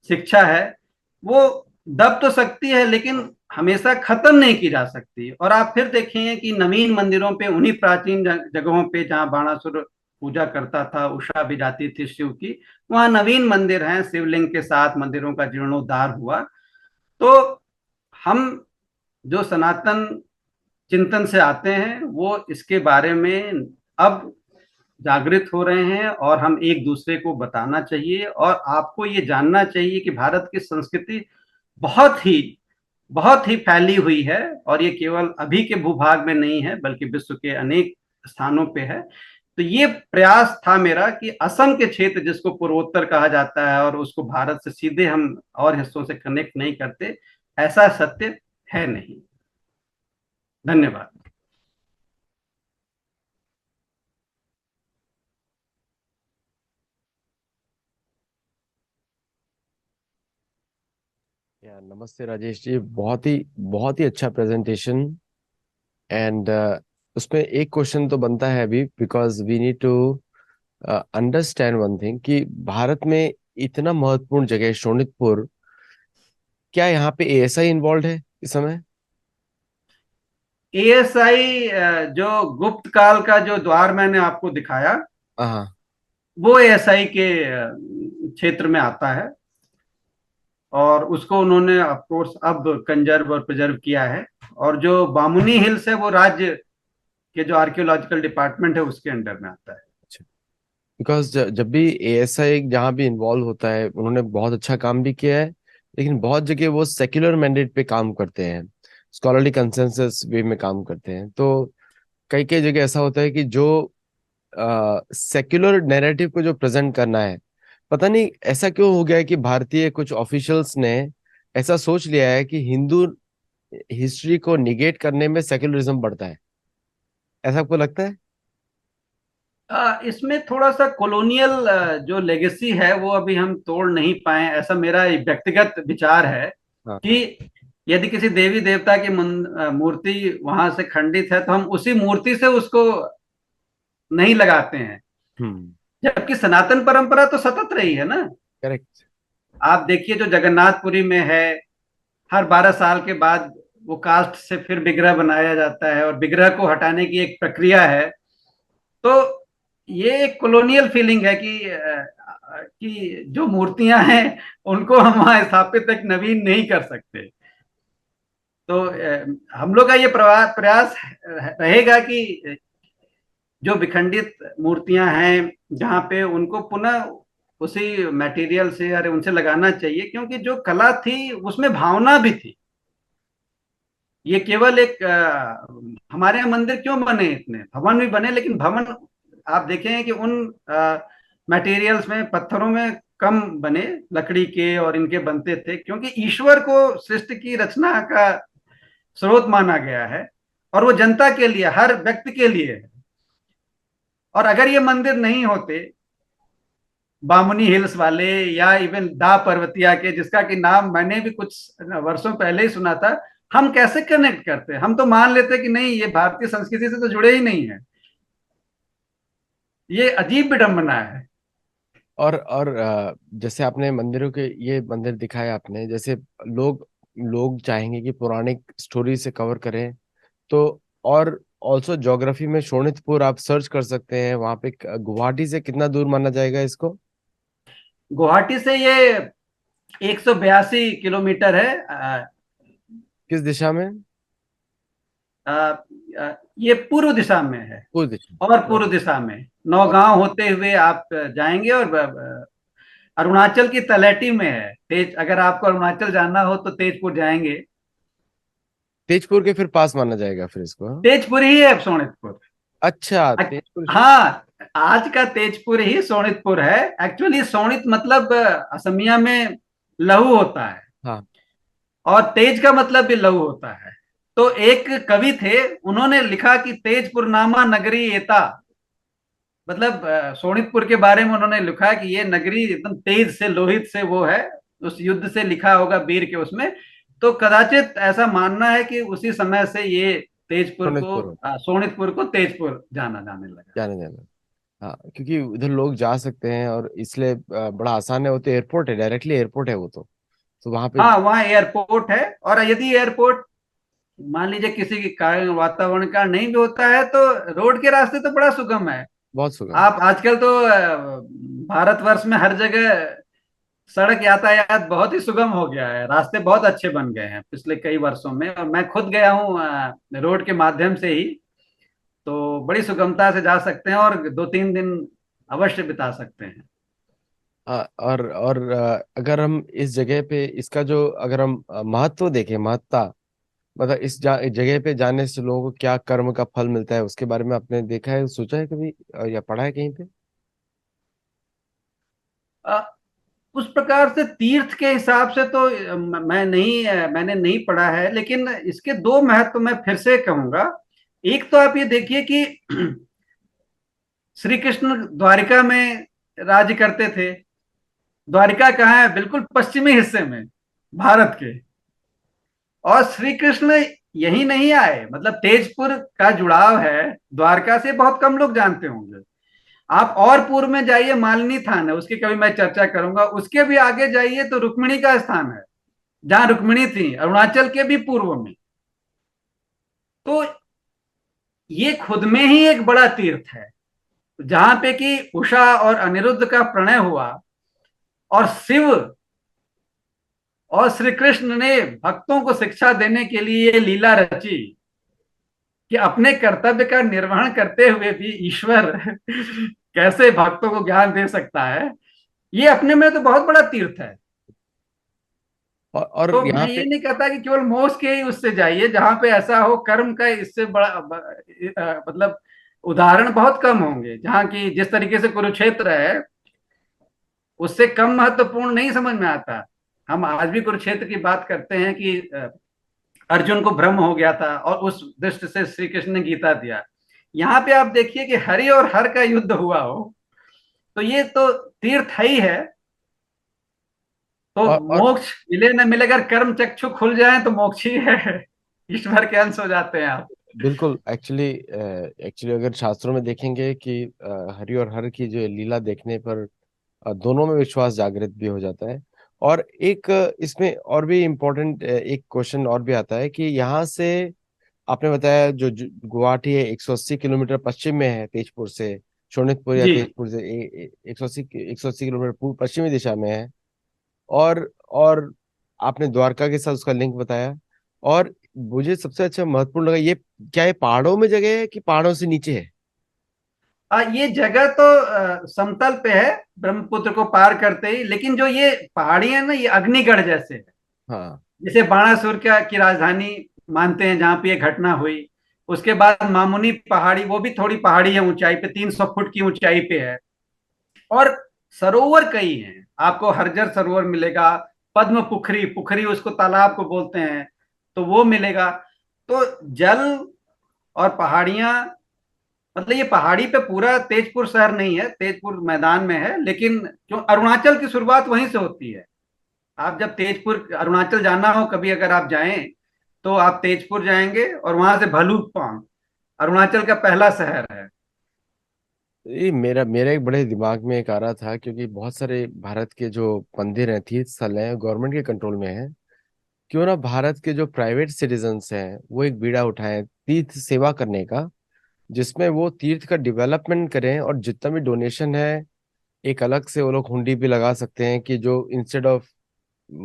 Speaker 2: शिक्षा है, वो दब तो सकती है लेकिन हमेशा खत्म नहीं की जा सकती। और आप फिर देखेंगे कि नवीन मंदिरों पे, उन्हीं प्राचीन जगहों पे जहाँ बाणासुर पूजा करता था, उषा भी जाती थी शिव की, वहां नवीन मंदिर हैं शिवलिंग के साथ, मंदिरों का जीर्णोद्धार हुआ। तो हम जो सनातन चिंतन से आते हैं वो इसके बारे में अब जागृत हो रहे हैं, और हम एक दूसरे को बताना चाहिए। और आपको ये जानना चाहिए कि भारत की संस्कृति बहुत ही बहुत ही फैली हुई है, और ये केवल अभी के भूभाग में नहीं है बल्कि विश्व के अनेक स्थानों पे है। तो ये प्रयास था मेरा कि असम के क्षेत्र, जिसको पूर्वोत्तर कहा जाता है और उसको भारत से सीधे हम और हिस्सों से कनेक्ट नहीं करते, ऐसा सत्य है नहीं। धन्यवाद।
Speaker 1: या नमस्ते राजेश जी, बहुत ही अच्छा प्रेजेंटेशन। एंड उसमें एक क्वेश्चन तो बनता है अभी, because we need to understand one thing कि भारत में इतना महत्वपूर्ण जगह है शोणितपुर, क्या यहाँ पे एएसआई इन्वॉल्व है इस समय?
Speaker 2: एएसआई जो गुप्त काल का जो द्वार मैंने आपको दिखाया,
Speaker 1: हाँ।
Speaker 2: वो एएसआई के क्षेत्र में आता है, और उसको उन्होंने ऑफ कोर्स अब कंजर्व और प्रिजर्व किया है। और जो बामुनी हिल्स है वो राज्य के जो आर्कियोलॉजिकल डिपार्टमेंट है उसके अंडर में आता है।
Speaker 1: बिकॉज जब भी एएसआई जहाँ भी इन्वॉल्व होता है उन्होंने बहुत अच्छा काम भी किया है, लेकिन बहुत जगह वो सेक्युलर मैंडेट पे काम करते हैं, स्कॉलरली कंसेंसस वे में काम करते हैं। तो कई कई जगह ऐसा होता है कि जो सेक्युलर नैरेटिव को जो प्रेजेंट करना है, पता नहीं ऐसा क्यों हो गया है कि भारतीय कुछ ऑफिशियल्स ने ऐसा सोच लिया है कि हिंदू हिस्ट्री को निगेट करने में सेक्युलरिज्म बढ़ता है। ऐसा आपको लगता है?
Speaker 2: इसमें थोड़ा सा कॉलोनियल जो लेगेसी है वो अभी हम तोड़ नहीं पाए, ऐसा मेरा व्यक्तिगत विचार है।
Speaker 1: हाँ।
Speaker 2: कि यदि किसी देवी देवता की मूर्ति वहां से खंडित है तो हम उसी मूर्ति से उसको नहीं लगाते हैं,
Speaker 1: हम्म।
Speaker 2: जबकि सनातन परंपरा तो सतत रही है ना।
Speaker 1: करेक्ट।
Speaker 2: आप देखिए जो जगन्नाथपुरी में है, हर 12 साल के बाद वो कास्ट से फिर विग्रह बनाया जाता है और विग्रह को हटाने की एक प्रक्रिया है। तो ये एक कॉलोनियल फीलिंग है कि जो मूर्तियां हैं उनको हम वहां स्थापित एक नवीन नहीं कर सकते। तो हम लोग का ये प्रयास रहेगा कि जो विखंडित मूर्तियां हैं जहाँ पे उनको पुनः उसी मटेरियल से अरे उनसे लगाना चाहिए, क्योंकि जो कला थी उसमें भावना भी थी। ये केवल एक हमारे यहाँ मंदिर क्यों बने, इतने भवन भी बने, लेकिन भवन आप देखें कि उन मटेरियल्स में, पत्थरों में कम बने, लकड़ी के और इनके बनते थे, क्योंकि ईश्वर को सृष्टि की रचना का स्रोत माना गया है और वो जनता के लिए, हर व्यक्ति के लिए है। और अगर ये मंदिर नहीं होते, बामुनी हिल्स वाले या इवन दा पर्वतिया के, जिसका कि नाम मैंने भी कुछ वर्षों पहले ही सुना था, हम कैसे कनेक्ट करते? हम तो मान लेते कि नहीं ये भारतीय संस्कृति से तो जुड़े ही नहीं है। ये अजीब विडंबना है।
Speaker 1: और जैसे आपने मंदिरों के ये मंदिर दिखाए आपने, जैसे लोग लोग चाहेंगे कि पौराणिक स्टोरी से कवर करें, तो और ऑल्सो ज्योग्राफी में शोणितपुर आप सर्च कर सकते हैं। वहां पे गुवाहाटी से कितना दूर माना जाएगा इसको?
Speaker 2: गुवाहाटी से ये 182 किलोमीटर है।
Speaker 1: किस दिशा में?
Speaker 2: अ, ये पूर्व दिशा में है।
Speaker 1: पूर्व दिशा।
Speaker 2: और पूर्व दिशा में
Speaker 1: और
Speaker 2: नौगांव होते हुए आप जाएंगे और अरुणाचल की तलहटी में है तेज। अगर आपको अरुणाचल जाना हो तो तेजपुर जाएंगे।
Speaker 1: तेजपुर के फिर पास माना जाएगा फिर इसको, हाँ?
Speaker 2: तेजपुर ही है सोनितपुर।
Speaker 1: अच्छा, तेजपुर।
Speaker 2: हाँ, आज का तेजपुर ही सोनितपुर है। एक्चुअली सोनित मतलब असमिया में लहू होता है,
Speaker 1: हाँ।
Speaker 2: और तेज का मतलब भी लहू होता है। तो एक कवि थे, उन्होंने लिखा कि तेजपुर नामा नगरी एता, मतलब सोनितपुर के बारे में उन्होंने लिखा कि ये नगरी एकदम तेज से, लोहित से वो है। उस युद्ध से लिखा होगा वीर के उसमें। तो कदाचित ऐसा मानना है कि उसी समय से ये तेजपुर को,
Speaker 1: शोणितपुर
Speaker 2: सोनितपुर को तेजपुर जाना जाने लगा।
Speaker 1: जाने जाना। हाँ, क्योंकि उधर लोग जा सकते हैं और इसलिए बड़ा आसान है। वो तो एयरपोर्ट है, डायरेक्टली एयरपोर्ट है वो तो वहां पे।
Speaker 2: हाँ, वहाँ एयरपोर्ट है। और यदि एयरपोर्ट मान लीजिए किसी के कारण वातावरण का नहीं भी होता है, तो रोड के रास्ते तो बड़ा सुगम है।
Speaker 1: बहुत सुगम।
Speaker 2: आप आजकल तो भारतवर्ष में हर जगह सड़क यातायात बहुत ही सुगम हो गया है, रास्ते बहुत अच्छे बन गए हैं पिछले कई वर्षों में, और मैं खुद गया हूँ रोड के माध्यम से ही। तो बड़ी सुगमता से जा सकते हैं और 2-3 दिन अवश्य बिता सकते हैं।
Speaker 1: और अगर हम इस जगह पे इसका जो अगर हम महत्व देखें, महत्ता, मतलब इस जगह पे जाने से लोगों को क्या कर्म का फल मिलता है, उसके बारे में आपने देखा है, सोचा है कभी, या पढ़ा है कहीं पे?
Speaker 2: अ, उस प्रकार से तीर्थ के हिसाब से तो मैंने नहीं पढ़ा है, लेकिन इसके दो महत्व मैं फिर से कहूंगा। एक तो आप ये देखिए कि श्री कृष्ण द्वारिका में राज्य करते थे। द्वारिका कहाँ है? बिल्कुल पश्चिमी हिस्से में भारत के। और श्री कृष्ण यही नहीं आए, मतलब तेजपुर का जुड़ाव है द्वारका से, बहुत कम लोग जानते होंगे। आप और पूर्व में जाइए, मालिनी थान है, उसकी कभी मैं चर्चा करूंगा। उसके भी आगे जाइए तो रुक्मिणी का स्थान है, जहां रुक्मिणी थी, अरुणाचल के भी पूर्व में। तो ये खुद में ही एक बड़ा तीर्थ है, जहां पे कि उषा और अनिरुद्ध का प्रणय हुआ, और शिव और श्री कृष्ण ने भक्तों को शिक्षा देने के लिए ये लीला रची कि अपने कर्तव्य का निर्वहन करते हुए भी ईश्वर कैसे भक्तों को ज्ञान दे सकता है। ये अपने में तो बहुत बड़ा तीर्थ है।
Speaker 1: और
Speaker 2: तो
Speaker 1: यहाँ
Speaker 2: मैं ये
Speaker 1: पे
Speaker 2: नहीं कहता कि केवल मोक्ष के ही उससे जाइए, जहां पे ऐसा हो कर्म का इससे बड़ा मतलब उदाहरण बहुत कम होंगे। जहां की जिस तरीके से कुरुक्षेत्र है, उससे कम महत्वपूर्ण नहीं समझ में आता। हम आज भी कुरुक्षेत्र की बात करते हैं कि अर्जुन को भ्रम हो गया था, और उस दृष्टि से श्री कृष्ण ने गीता दिया। यहाँ पे आप देखिए कि हरि और हर का युद्ध हुआ हो, तो ये तो तीर्थ ही है। तो
Speaker 1: और
Speaker 2: मोक्ष मिले न मिले, अगर कर्म चक्षु खुल जाए तो मोक्ष ही है। ईश्वर के अंश हो जाते हैं आप।
Speaker 1: बिल्कुल, एक्चुअली एक्चुअली अगर शास्त्रों में देखेंगे कि हरि और हर की जो लीला देखने पर दोनों में विश्वास जागृत भी हो जाता है। और एक इसमें और भी इम्पोर्टेंट एक क्वेश्चन और भी आता है कि यहाँ से आपने बताया जो गुवाहाटी है 180 किलोमीटर पश्चिम में है तेजपुर से, शोणितपुर या
Speaker 2: जी।
Speaker 1: तेजपुर से 180 किलोमीटर पूर्व पश्चिमी दिशा में है। और आपने द्वारका के साथ उसका लिंक बताया। और मुझे सबसे अच्छा महत्वपूर्ण लगा ये, क्या ये पहाड़ों में जगह है कि पहाड़ों से नीचे है?
Speaker 2: ये जगह तो समतल पे है, ब्रह्मपुत्र को पार करते ही। लेकिन जो ये पहाड़ी है ना, ये अग्निगढ़ जैसे है।
Speaker 1: हाँ।
Speaker 2: जैसे बाणासुर की राजधानी मानते हैं, जहां पे ये घटना हुई। उसके बाद मामुनी पहाड़ी, वो भी थोड़ी पहाड़ी है, ऊंचाई पे 300 फुट की ऊंचाई पे है। और सरोवर कई हैं, आपको हरजर सरोवर मिलेगा, पद्म पुखरी, पुखरी उसको तालाब को बोलते हैं, तो वो मिलेगा। तो जल और पहाड़ियां, मतलब ये पहाड़ी पे पूरा तेजपुर शहर नहीं है, तेजपुर मैदान में है, लेकिन क्यों अरुणाचल की शुरुआत वहीं से होती है। आप जब तेजपुर अरुणाचल जाना हो कभी, अगर आप जाएं, तो आप तेजपुर जाएंगे और वहां से भलूकपांग अरुणाचल का पहला शहर है।
Speaker 1: ये मेरा मेरा एक बड़े दिमाग में एक आ रहा था, क्योंकि बहुत सारे भारत के जो मंदिर हैं, तीर्थ स्थल हैं, गवर्नमेंट के कंट्रोल में हैं। क्यों ना भारत के जो प्राइवेट सिटीजन्स हैं वो एक बीड़ा उठाएं तीर्थ सेवा करने का, जिसमें वो तीर्थ का डेवलपमेंट करें। और जितना भी डोनेशन है, एक अलग से वो लोग हुंडी भी लगा सकते हैं कि जो इंस्टेड ऑफ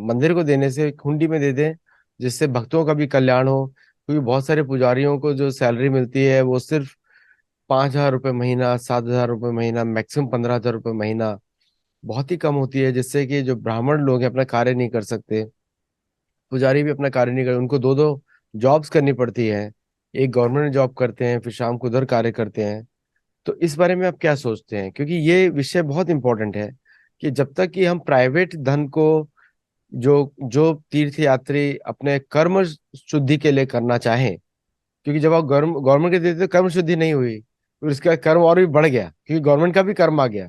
Speaker 1: मंदिर को देने से एक हुंडी में दे दें, जिससे भक्तों का भी कल्याण हो। क्योंकि बहुत सारे पुजारियों को जो सैलरी मिलती है वो सिर्फ 5,000 रुपये महीना, 7,000 रुपये महीना, मैक्सिमम 15,000 रुपये महीना, बहुत ही कम होती है। जिससे कि जो ब्राह्मण लोग हैं अपना कार्य नहीं कर सकते, पुजारी भी अपना कार्य नहीं करते, उनको दो दो जॉब्स करनी पड़ती है। एक गवर्नमेंट जॉब करते हैं, फिर शाम को उधर कार्य करते हैं। तो इस बारे में आप क्या सोचते हैं? क्योंकि ये विषय बहुत इंपॉर्टेंट है कि जब तक कि हम प्राइवेट धन को, जो जो तीर्थ यात्री अपने कर्म शुद्धि के लिए करना चाहें, क्योंकि जब आप गवर्नमेंट के देते तो कर्म शुद्धि नहीं हुई, फिर उसका कर्म और भी बढ़ गया क्योंकि गवर्नमेंट का भी कर्म आ गया।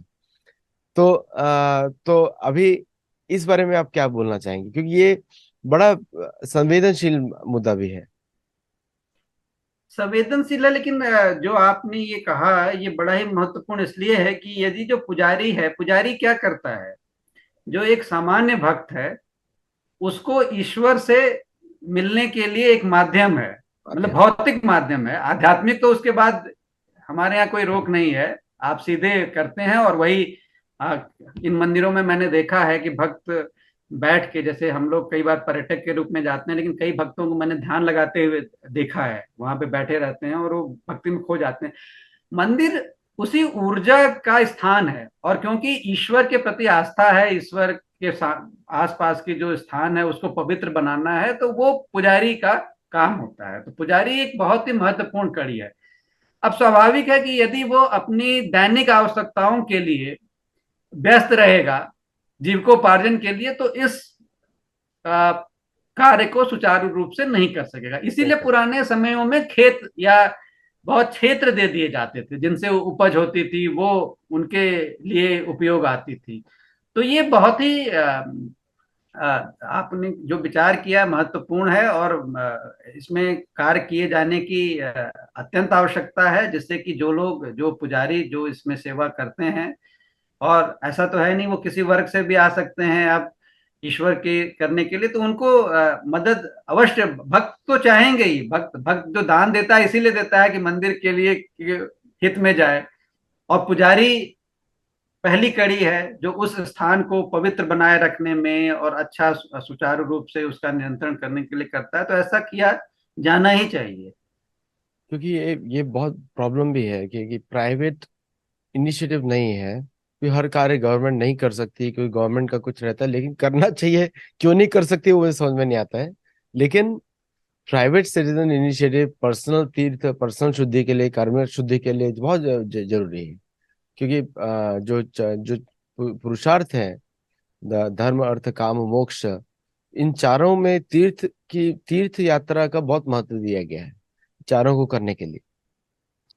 Speaker 1: तो अभी इस बारे में आप क्या बोलना चाहेंगे, क्योंकि ये बड़ा संवेदनशील मुद्दा भी है।
Speaker 2: संवेदनशील है, लेकिन जो आपने ये कहा, ये बड़ा ही महत्वपूर्ण इसलिए है कि यदि जो पुजारी है, पुजारी क्या करता है, जो एक सामान्य भक्त है, उसको ईश्वर से मिलने के लिए एक माध्यम है, मतलब
Speaker 1: माध्यम।
Speaker 2: भौतिक माध्यम है। आध्यात्मिक तो उसके बाद हमारे यहाँ कोई रोक नहीं है, आप सीधे करते हैं। और वही आ, इन मंदिरों में मैंने देखा है कि भक्त बैठ के, जैसे हम लोग कई बार पर्यटक के रूप में जाते हैं, लेकिन कई भक्तों को मैंने ध्यान लगाते हुए देखा है, वहां पे बैठे रहते हैं और वो भक्ति में खो जाते हैं। मंदिर उसी ऊर्जा का स्थान है, और क्योंकि ईश्वर के प्रति आस्था है, ईश्वर के आसपास के जो स्थान है उसको पवित्र बनाना है, तो वो पुजारी का काम होता है। तो पुजारी एक बहुत ही महत्वपूर्ण कड़ी है। अब स्वाभाविक है कि यदि वो अपनी दैनिक आवश्यकताओं के लिए व्यस्त रहेगा, जीविकोपार्जन के लिए, तो इस आ, कार्य को सुचारू रूप से नहीं कर सकेगा।
Speaker 1: नहीं
Speaker 2: इसीलिए
Speaker 1: कर सकते।
Speaker 2: पुराने समयों में खेत या बहुत क्षेत्र दे दिए जाते थे, जिनसे उपज होती थी, वो उनके लिए उपयोग आती थी। तो ये बहुत ही आपने जो विचार किया महत्वपूर्ण है, और इसमें कार्य किए जाने की अत्यंत आवश्यकता है, जिससे कि जो लोग, जो पुजारी जो इसमें सेवा करते हैं, और ऐसा तो है नहीं वो किसी वर्ग से भी आ सकते हैं आप ईश्वर के करने के लिए, तो उनको मदद अवश्य, भक्त तो चाहेंगे ही, भक्त भक्त जो दान देता है इसीलिए देता है कि मंदिर के लिए हित में जाए, और पुजारी पहली कड़ी है जो उस स्थान को पवित्र बनाए रखने में और अच्छा सुचारू रूप से उसका नियंत्रण करने के लिए करता है, तो ऐसा किया जाना ही चाहिए।
Speaker 1: क्योंकि ये बहुत प्रॉब्लम भी है कि प्राइवेट इनिशिएटिव नहीं है, कि हर कार्य गवर्नमेंट नहीं कर सकती, क्योंकि गवर्नमेंट का कुछ रहता है, लेकिन करना चाहिए। क्यों नहीं कर सकती वो मुझे समझ में नहीं आता है। लेकिन प्राइवेट सिटीजन इनिशिएटिव, पर्सनल तीर्थ, पर्सनल शुद्धि के लिए, कार्मिक शुद्धि के लिए बहुत जरूरी है। क्योंकि जो पुरुषार्थ है, धर्म अर्थ काम मोक्ष, इन चारों में तीर्थ यात्रा का बहुत महत्व दिया गया है, चारों को करने के लिए।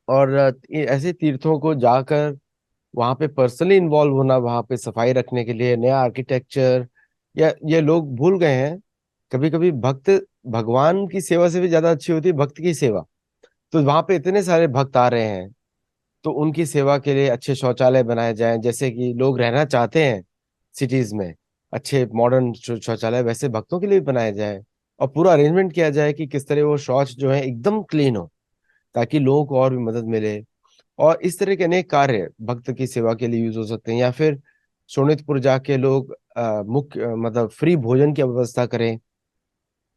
Speaker 1: और ऐसे तीर्थों को जाकर वहां पे पर्सनली इन्वॉल्व होना, वहां पे सफाई रखने के लिए नया आर्किटेक्चर, या ये लोग भूल गए हैं। कभी कभी भक्त, भगवान की सेवा से भी ज्यादा अच्छी होती है भक्त की सेवा। तो वहां पे इतने सारे भक्त आ रहे हैं, तो उनकी सेवा के लिए अच्छे शौचालय बनाए जाएं, जैसे कि लोग रहना चाहते हैं सिटीज में, अच्छे मॉडर्न शौचालय वैसे भक्तों के लिए भी बनाए जाए। और पूरा अरेंजमेंट किया जाए कि किस तरह वो शौच जो है एकदम क्लीन हो, ताकि लोगों को और भी मदद मिले। और इस तरह के अनेक कार्य भक्त की सेवा के लिए यूज हो सकते हैं। या फिर शोणितपुर जाके लोग मुख्य मतलब फ्री भोजन की व्यवस्था करें,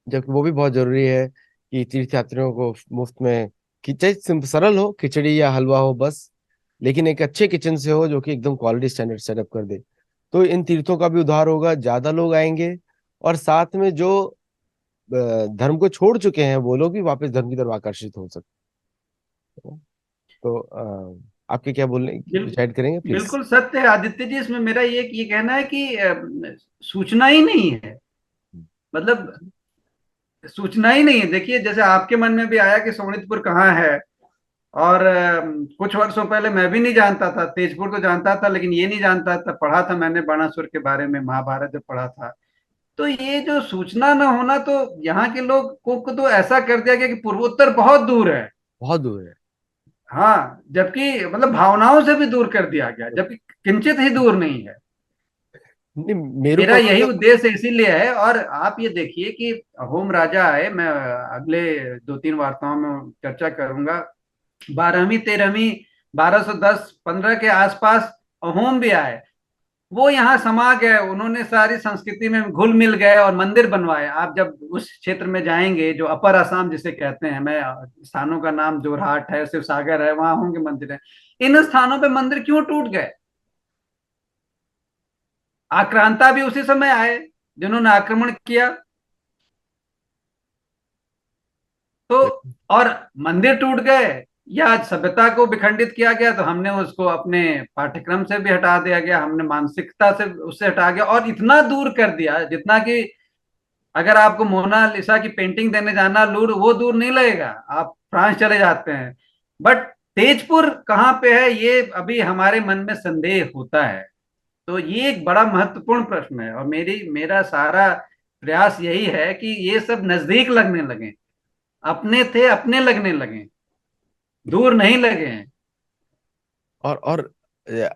Speaker 1: जबकि वो भी बहुत जरूरी है कि तीर्थ यात्रियों को मुफ्त में खिचड़ी, सरल हो, खिचड़ी या हलवा हो बस, लेकिन एक अच्छे किचन से हो जो कि एकदम क्वालिटी स्टैंडर्ड सेटअप कर दे। तो इन तीर्थों का भी उद्धार होगा, ज्यादा लोग आएंगे, और साथ में जो धर्म को छोड़ चुके हैं वो लोग भी वापस धर्म की तरफ आकर्षित हो सकते हैं। तो आपके क्या बोलने
Speaker 2: बिल,
Speaker 1: डिसाइड करेंगे प्लीज।
Speaker 2: बिल्कुल सत्य है आदित्य जी। इसमें मेरा ये कहना है कि सूचना ही नहीं है, मतलब सूचना ही नहीं है। देखिए जैसे आपके मन में भी आया कि सोनितपुर कहाँ है, और कुछ वर्षों पहले मैं भी नहीं जानता था, तेजपुर तो जानता था लेकिन ये नहीं जानता था, पढ़ा था मैंने बाणासुर के बारे में, महाभारत जब पढ़ा था। तो ये जो सूचना न होना, तो यहाँ के लोग को तो ऐसा कर दिया गया कि पूर्वोत्तर बहुत दूर है।
Speaker 1: बहुत दूर है।
Speaker 2: हाँ, जबकि मतलब भावनाओं से भी दूर कर दिया गया, जबकि किंचित ही दूर नहीं है।
Speaker 1: नहीं, मेरू
Speaker 2: मेरा
Speaker 1: पर्वत
Speaker 2: यही
Speaker 1: का
Speaker 2: उद्देश्य इसीलिए है। और आप ये देखिए कि होम राजा आए, मैं अगले 2-3 वार्ताओं में चर्चा करूंगा, 12वीं 13वीं 1210-15 के आसपास होम भी आए, वो यहाँ समा गए, उन्होंने सारी संस्कृति में घुल मिल गए और मंदिर बनवाए। आप जब उस क्षेत्र में जाएंगे जो अपर असम जिसे कहते हैं, मैं स्थानों का नाम जोरहाट है, शिव सागर है, वहां होंगे मंदिर है। इन स्थानों पे मंदिर क्यों टूट गए? आक्रांता भी उसी समय आए जिन्होंने आक्रमण किया। तो और मंदिर टूट गए या सभ्यता को विखंडित किया गया, तो हमने उसको अपने पाठ्यक्रम से भी हटा दिया गया, हमने मानसिकता से उससे हटा गया, और इतना दूर कर दिया जितना कि अगर आपको मोनालिसा की पेंटिंग देने जाना लूर, वो दूर नहीं लगेगा, आप फ्रांस चले जाते हैं। बट तेजपुर कहाँ पे है, ये अभी हमारे मन में संदेह होता है। तो ये एक बड़ा महत्वपूर्ण प्रश्न है, और मेरा सारा प्रयास यही है कि ये सब नजदीक लगने लगे, अपने थे अपने लगने लगे, दूर नहीं लगे हैं।
Speaker 1: और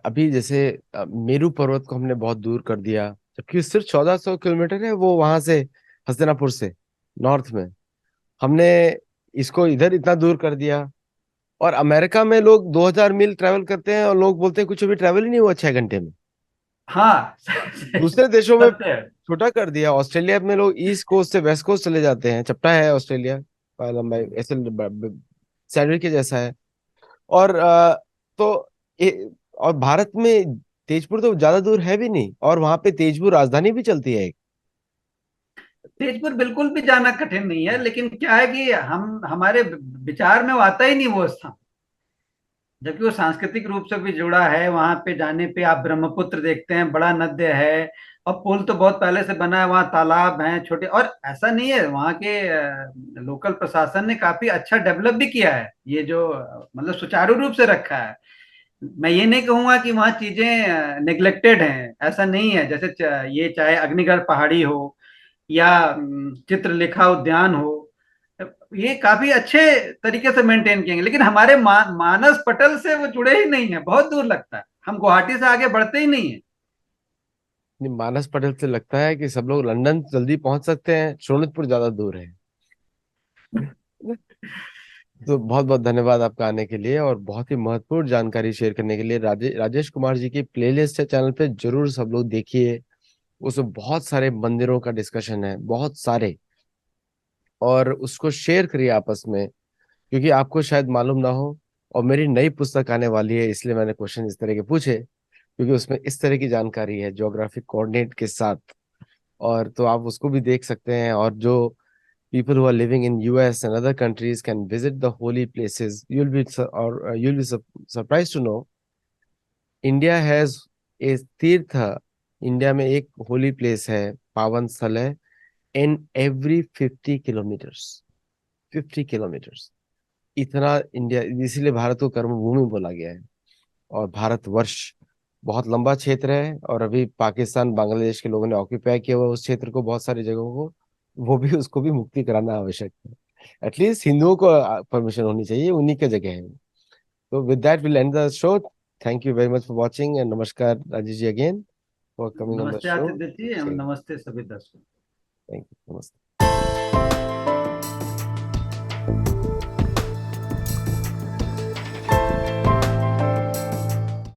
Speaker 1: अभी जैसे मेरू पर्वत को हमने बहुत दूर कर दिया, जबकि सिर्फ 1400 किलोमीटर है वो वहां से, हस्तिनापुर से नॉर्थ में। हमने इसको इधर इतना दूर कर दिया। और अमेरिका में लोग 2000 मील ट्रैवल करते हैं, और लोग बोलते हैं कुछ भी ट्रैवल ही नहीं हुआ 6 घंटे में।
Speaker 2: हाँ
Speaker 1: दूसरे देशों में
Speaker 2: सत्य है।
Speaker 1: छोटा कर दिया। ऑस्ट्रेलिया में लोग ईस्ट कोस्ट से वेस्ट कोस्ट चले जाते हैं, चपटा है ऑस्ट्रेलिया का लंबाई, ऐसे सैंडविच के जैसा है। और तो और भारत में तेजपुर तो ज्यादा दूर है भी नहीं, और वहां पे तेजपुर राजधानी भी चलती है एक।
Speaker 2: तेजपुर बिल्कुल भी जाना कठिन नहीं है, लेकिन क्या है कि हम हमारे विचार में वो आता ही नहीं वो स्थान, जबकि वो सांस्कृतिक रूप से भी जुड़ा है। वहां पे जाने पे आप ब्रह्मपुत्र देखते हैं, बड़ा नद्य है, और पुल तो बहुत पहले से बना है, वहाँ तालाब हैं छोटे, और ऐसा नहीं है, वहाँ के लोकल प्रशासन ने काफी अच्छा डेवलप भी किया है, ये जो मतलब सुचारू रूप से रखा है। मैं ये नहीं कहूंगा कि वहाँ चीजें नेग्लेक्टेड हैं, ऐसा नहीं है। जैसे ये चाहे अग्निगढ़ पहाड़ी हो या चित्रलेखा उद्यान हो, ये काफी अच्छे तरीके से मेंटेन किए, लेकिन हमारे मानस पटल से वो जुड़े ही नहीं है, बहुत दूर लगता है, हम गुवाहाटी से आगे बढ़ते ही नहीं है।
Speaker 1: मानस पटेल से लगता है कि सब लोग लंदन जल्दी पहुंच सकते हैं, शोनितपुर ज्यादा दूर है। तो बहुत बहुत धन्यवाद आपका आने के लिए और बहुत ही महत्वपूर्ण जानकारी शेयर करने के लिए। राजेश कुमार जी की प्लेलिस्ट है चैनल पे, जरूर सब लोग देखिए। उसमें बहुत सारे मंदिरों का डिस्कशन है, बहुत सारे। और उसको शेयर करिए आपस में, क्योंकि आपको शायद मालूम ना हो। और मेरी नई पुस्तक आने वाली है, इसलिए मैंने क्वेश्चन इस तरह के पूछे, क्योंकि उसमें इस तरह की जानकारी है ज्योग्राफिक कोऑर्डिनेट के साथ। और तो आप उसको भी देख सकते हैं। और जो people who are living in US and other countries can visit the holy places. You'll be surprised to know India has a तीर्थ, इंडिया में एक होली प्लेस है, पावन स्थल है, इन एवरी 50 किलोमीटर्स। 50 किलोमीटर्स, इतना इंडिया, इसीलिए भारत को कर्म भूमि बोला गया है। और भारतवर्ष बहुत लंबा क्षेत्र है, और अभी पाकिस्तान बांग्लादेश के लोगों ने ऑक्यूपाई किया हुआ है उस क्षेत्र को, बहुत सारी जगहों को। वो भी, उसको भी मुक्ति कराना आवश्यक है। एटलीस्ट हिंदुओं को परमिशन होनी चाहिए, उन्हीं की जगह है। तो with that will end the show. Thank you very much for watching, and नमस्कार Rajesh ji again for coming on the
Speaker 2: Namaste
Speaker 1: show.
Speaker 2: Aditya ji, नमस्ते सभी दर्शकों।
Speaker 1: थैंक यू, नमस्ते।